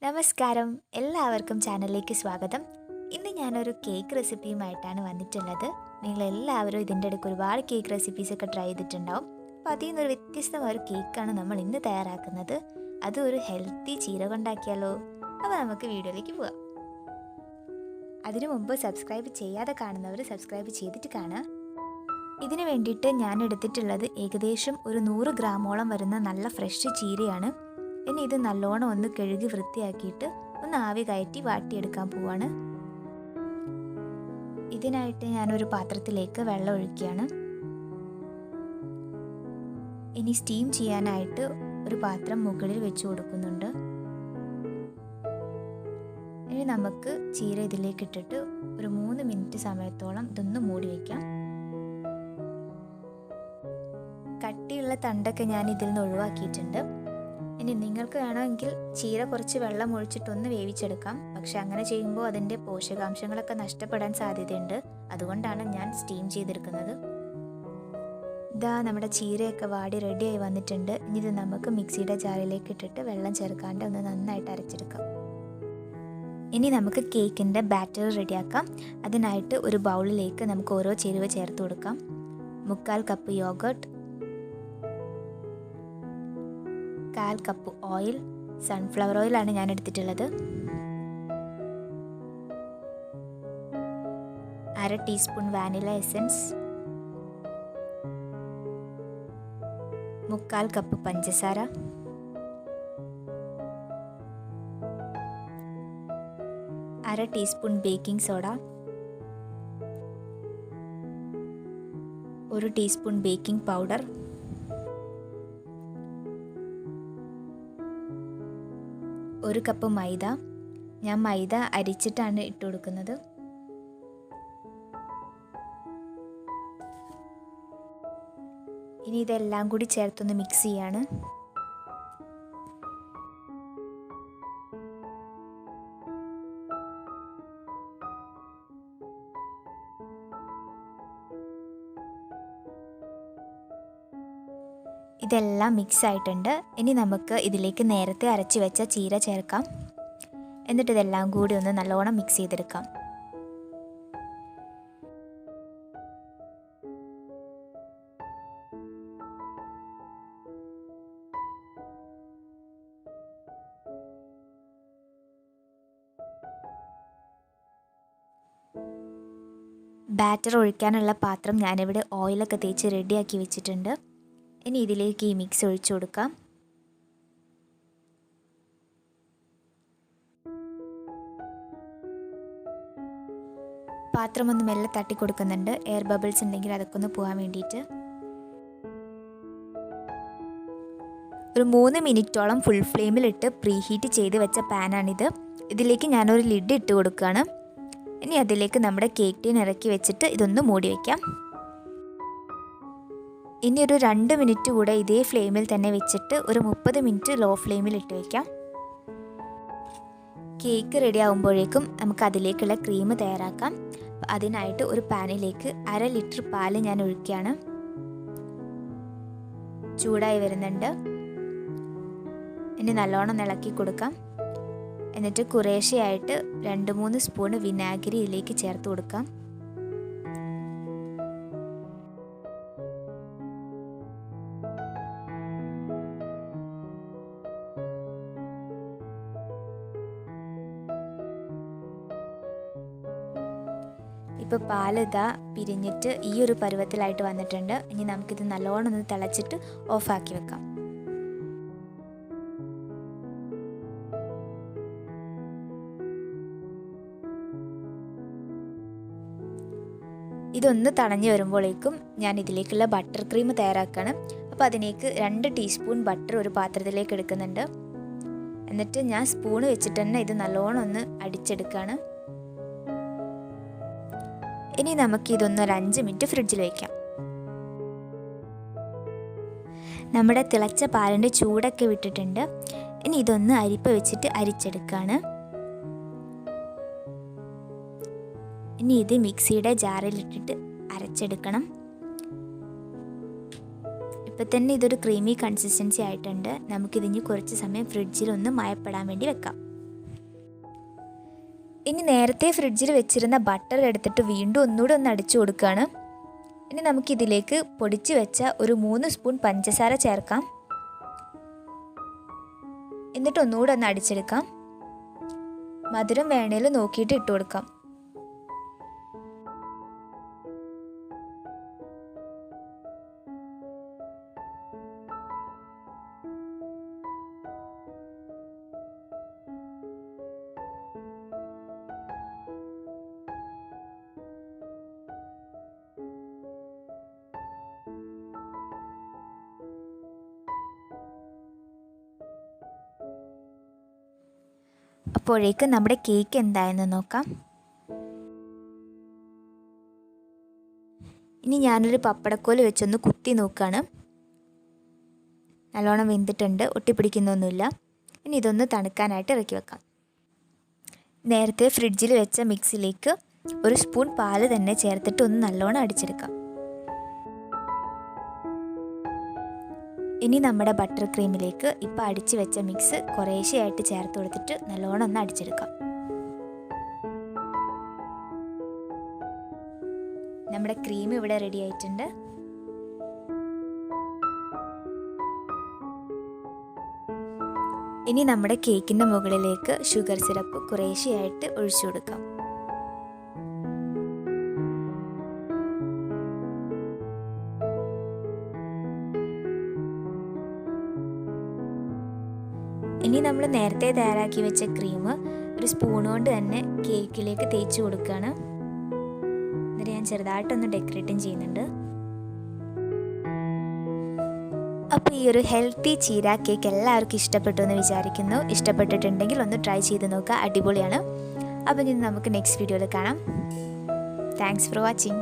നമസ്കാരം, എല്ലാവർക്കും ചാനലിലേക്ക് സ്വാഗതം. ഇന്ന് ഞാനൊരു കേക്ക് റെസിപ്പിയുമായിട്ടാണ് വന്നിട്ടുള്ളത്. നിങ്ങളെല്ലാവരും ഇതിൻ്റെ ഇടയ്ക്ക് ഒരുപാട് കേക്ക് റെസിപ്പീസൊക്കെ ട്രൈ ചെയ്തിട്ടുണ്ടാവും. അപ്പോൾ അതിൽ നിന്നൊരു വ്യത്യസ്തമായ ഒരു കേക്കാണ് നമ്മൾ ഇന്ന് തയ്യാറാക്കുന്നത്. അതും ഒരു ഹെൽത്തി ചീര കൊണ്ടാക്കിയാലോ? അപ്പോൾ നമുക്ക് വീഡിയോയിലേക്ക് പോവാം. അതിനു മുമ്പ് സബ്സ്ക്രൈബ് ചെയ്യാതെ കാണുന്നവർ സബ്സ്ക്രൈബ് ചെയ്തിട്ട് കാണുക. ഇതിന് വേണ്ടിയിട്ട് ഞാൻ എടുത്തിട്ടുള്ളത് ഏകദേശം ഒരു 100 ഗ്രാമോളം വരുന്ന നല്ല ഫ്രഷ് ചീരയാണ്. ഇനി ഇത് നല്ലോണം ഒന്ന് കഴുകി വൃത്തിയാക്കിയിട്ട് ഒന്ന് ആവി കയറ്റി വാട്ടിയെടുക്കാൻ പോവാണ്. ഇതിനായിട്ട് ഞാനൊരു പാത്രത്തിലേക്ക് വെള്ളം ഒഴിക്കുകയാണ്. ഇനി സ്റ്റീം ചെയ്യാനായിട്ട് ഒരു പാത്രം മുകളിൽ വെച്ച് കൊടുക്കുന്നുണ്ട്. ഇനി നമുക്ക് ചീര ഇതിലേക്ക് ഇട്ടിട്ട് ഒരു 3 മിനിറ്റ് സമയത്തോളം ഇതൊന്ന് മൂടി വയ്ക്കാം. കട്ടിയുള്ള തണ്ടൊക്കെ ഞാൻ ഇതിൽ നിന്ന് ഒഴിവാക്കിയിട്ടുണ്ട്. ഇനി നിങ്ങൾക്ക് വേണമെങ്കിൽ ചീര കുറച്ച് വെള്ളം ഒഴിച്ചിട്ടൊന്ന് വേവിച്ചെടുക്കാം. പക്ഷെ അങ്ങനെ ചെയ്യുമ്പോൾ അതിൻ്റെ പോഷകാംശങ്ങളൊക്കെ നഷ്ടപ്പെടാൻ സാധ്യതയുണ്ട്. അതുകൊണ്ടാണ് ഞാൻ സ്റ്റീം ചെയ്തെടുക്കുന്നത്. ഇതാ നമ്മുടെ ചീരയൊക്കെ വാടി റെഡിയായി വന്നിട്ടുണ്ട്. ഇനി ഇത് നമുക്ക് മിക്സിയുടെ ജാറിലേക്ക് ഇട്ടിട്ട് വെള്ളം ചേർക്കാണ്ട് ഒന്ന് നന്നായിട്ട് അരച്ചെടുക്കാം. ഇനി നമുക്ക് കേക്കിൻ്റെ ബാറ്റർ റെഡിയാക്കാം. അതിനായിട്ട് ഒരു ബൗളിലേക്ക് നമുക്ക് ഓരോ ചേരുവ ചേർത്ത് കൊടുക്കാം. 1/4 cup yoghurt, 1/4 cup oil, sunflower ഓയിലാണ് ഞാൻ എടുത്തിട്ടുള്ളത്, 1/2 ടീസ്പൂൺ വാനില എസൻസ്, 1/4 കപ്പ് പഞ്ചസാര, 1/2 teaspoon baking soda, 1 teaspoon baking powder, 1 cup maida. ഞാൻ മൈദ അരിച്ചിട്ടാണ് ഇട്ട് കൊടുക്കുന്നത്. ഇനി ഇതെല്ലാം കൂടി ചേർത്തൊന്ന് മിക്സ് ചെയ്യാണ്. ഇതെല്ലാം മിക്സ് ആയിട്ടുണ്ട്. ഇനി നമുക്ക് ഇതിലേക്ക് നേരത്തെ അരച്ച് വെച്ച ചീര ചേർക്കാം. എന്നിട്ട് ഇതെല്ലാം കൂടി ഒന്ന് നല്ലോണം മിക്സ് ചെയ്തെടുക്കാം. ബാറ്റർ ഒഴിക്കാനുള്ള പാത്രം ഞാനിവിടെ ഓയിലൊക്കെ തേച്ച് റെഡിയാക്കി വെച്ചിട്ടുണ്ട്. ഇനി ഇതിലേക്ക് ഈ മിക്സ് ഒഴിച്ചു കൊടുക്കാം. പാത്രം ഒന്ന് മെല്ലെ തട്ടി കൊടുക്കുന്നുണ്ട്, എയർ ബബിൾസ് ഉണ്ടെങ്കിൽ അതൊക്കെ ഒന്ന് പോകാൻ വേണ്ടിയിട്ട്. ഒരു 3 മിനിറ്റോളം ഫുൾ ഫ്ലെയിമിലിട്ട് പ്രീഹീറ്റ് ചെയ്ത് വെച്ച പാനാണിത്. ഇതിലേക്ക് ഞാനൊരു ലിഡ് ഇട്ട് കൊടുക്കുകയാണ്. ഇനി അതിലേക്ക് നമ്മുടെ കേക്ക് ടീൻ ഇറക്കി വെച്ചിട്ട് ഇതൊന്ന് മൂടി വയ്ക്കാം. ഇനി ഒരു 2 മിനിറ്റ് കൂടെ ഇതേ ഫ്ലെയിമിൽ തന്നെ വെച്ചിട്ട് ഒരു 30 മിനിറ്റ് ലോ ഫ്ലെയിമിൽ ഇട്ട് വയ്ക്കാം. കേക്ക് റെഡി ആകുമ്പോഴേക്കും നമുക്ക് അതിലേക്കുള്ള ക്രീം തയ്യാറാക്കാം. അതിനായിട്ട് ഒരു പാനിലേക്ക് 1/2 ലിറ്റർ പാല് ഞാൻ ഒഴിക്കുകയാണ്. ചൂടായി വരുന്നുണ്ട്. ഇനി നല്ലോണം ഇളക്കി കൊടുക്കാം. എന്നിട്ട് കുറേശ്ശെയായിട്ട് 2-3 സ്പൂൺ വിനാഗിരി ഇതിലേക്ക് ചേർത്ത് കൊടുക്കാം. ഇപ്പോൾ പാല് ഇതാ പിരിഞ്ഞിട്ട് ഈ ഒരു പരുവത്തിലായിട്ട് വന്നിട്ടുണ്ട്. ഇനി നമുക്കിത് നല്ലോണം ഒന്ന് തിളച്ചിട്ട് ഓഫാക്കി വെക്കാം. ഇതൊന്ന് തണഞ്ഞ് വരുമ്പോഴേക്കും ഞാൻ ഇതിലേക്കുള്ള ബട്ടർ ക്രീം തയ്യാറാക്കുകയാണ്. അപ്പോൾ അതിലേക്ക് 2 ടീസ്പൂൺ ബട്ടർ ഒരു പാത്രത്തിലേക്ക് എടുക്കുന്നുണ്ട്. എന്നിട്ട് ഞാൻ സ്പൂൺ വെച്ചിട്ട് തന്നെ ഇത് നല്ലോണം ഒന്ന് അടിച്ചെടുക്കുകയാണ്. ഇനി നമുക്കിതൊന്ന് ഒരു 5 മിനിറ്റ് ഫ്രിഡ്ജിൽ വയ്ക്കാം. നമ്മുടെ തിളച്ച പാലിൻ്റെ ചൂടൊക്കെ വിട്ടിട്ടുണ്ട്. ഇനി ഇതൊന്ന് അരിപ്പ വെച്ചിട്ട് അരിച്ചെടുക്കുകയാണ്. ഇനി ഇത് മിക്സിയുടെ ജാറിലിട്ടിട്ട് അരച്ചെടുക്കണം. ഇപ്പം തന്നെ ഇതൊരു ക്രീമി കൺസിസ്റ്റൻസി ആയിട്ടുണ്ട്. നമുക്കിതിന് കുറച്ച് സമയം ഫ്രിഡ്ജിൽ ഒന്ന് മയപ്പെടാൻ വേണ്ടി വെക്കാം. ഇനി നേരത്തെ ഫ്രിഡ്ജിൽ വെച്ചിരുന്ന ബട്ടർ എടുത്തിട്ട് വീണ്ടും ഒന്നുകൂടെ ഒന്ന് അടിച്ചു കൊടുക്കുകയാണ്. ഇനി നമുക്കിതിലേക്ക് പൊടിച്ച് വെച്ച ഒരു 3 സ്പൂൺ പഞ്ചസാര ചേർക്കാം. എന്നിട്ട് ഒന്നുകൂടെ ഒന്ന് അടിച്ചെടുക്കാം. മധുരം വേണേൽ നോക്കിയിട്ട് ഇട്ട് കൊടുക്കാം. അപ്പോഴേക്ക് നമ്മുടെ കേക്ക് എന്തായെന്ന് നോക്കാം. ഇനി ഞാനൊരു പപ്പടക്കോല് വെച്ചൊന്ന് കുത്തി നോക്കുകയാണ്. നല്ലോണം വെന്തിട്ടുണ്ട്, ഒട്ടിപ്പിടിക്കുന്നൊന്നുമില്ല. ഇനി ഇതൊന്ന് തണുക്കാനായിട്ട് ഇറക്കി വെക്കാം. നേരത്തെ ഫ്രിഡ്ജിൽ വെച്ച മിക്സിലേക്ക് ഒരു സ്പൂൺ പാല് തന്നെ ചേർത്തിട്ട് ഒന്ന് നല്ലോണം അടിച്ചെടുക്കാം. ഇനി നമ്മുടെ ബട്ടർ ക്രീമിലേക്ക് ഇപ്പോൾ അടിച്ച് വെച്ച മിക്സ് കുറേശ്ശെയായിട്ട് ചേർത്ത് കൊടുത്തിട്ട് നല്ലോണം ഒന്ന് അടിച്ചെടുക്കാം. നമ്മുടെ ക്രീം ഇവിടെ റെഡി ആയിട്ടുണ്ട്. ഇനി നമ്മുടെ കേക്കിൻ്റെ മുകളിലേക്ക് ഷുഗർ സിറപ്പ് കുറേശ്ശെയായിട്ട് ഒഴിച്ചു കൊടുക്കാം. ഇനി നമ്മൾ നേരത്തെ തയ്യാറാക്കി വെച്ച ക്രീം ഒരു സ്പൂൺ കൊണ്ട് തന്നെ കേക്കിലേക്ക് തേച്ച് കൊടുക്കുകയാണ്. എന്നിട്ട് ഞാൻ ചെറുതായിട്ടൊന്ന് ഡെക്കറേറ്റും ചെയ്യുന്നുണ്ട്. അപ്പോൾ ഈ ഒരു ഹെൽത്തി ചീര കേക്ക് എല്ലാവർക്കും ഇഷ്ടപ്പെട്ടു എന്ന് വിചാരിക്കുന്നു. ഇഷ്ടപ്പെട്ടിട്ടുണ്ടെങ്കിൽ ഒന്ന് ട്രൈ ചെയ്ത് നോക്കുക, അടിപൊളിയാണ്. അപ്പോൾ ഇനി നമുക്ക് നെക്സ്റ്റ് വീഡിയോയിൽ കാണാം. Thanks for watching.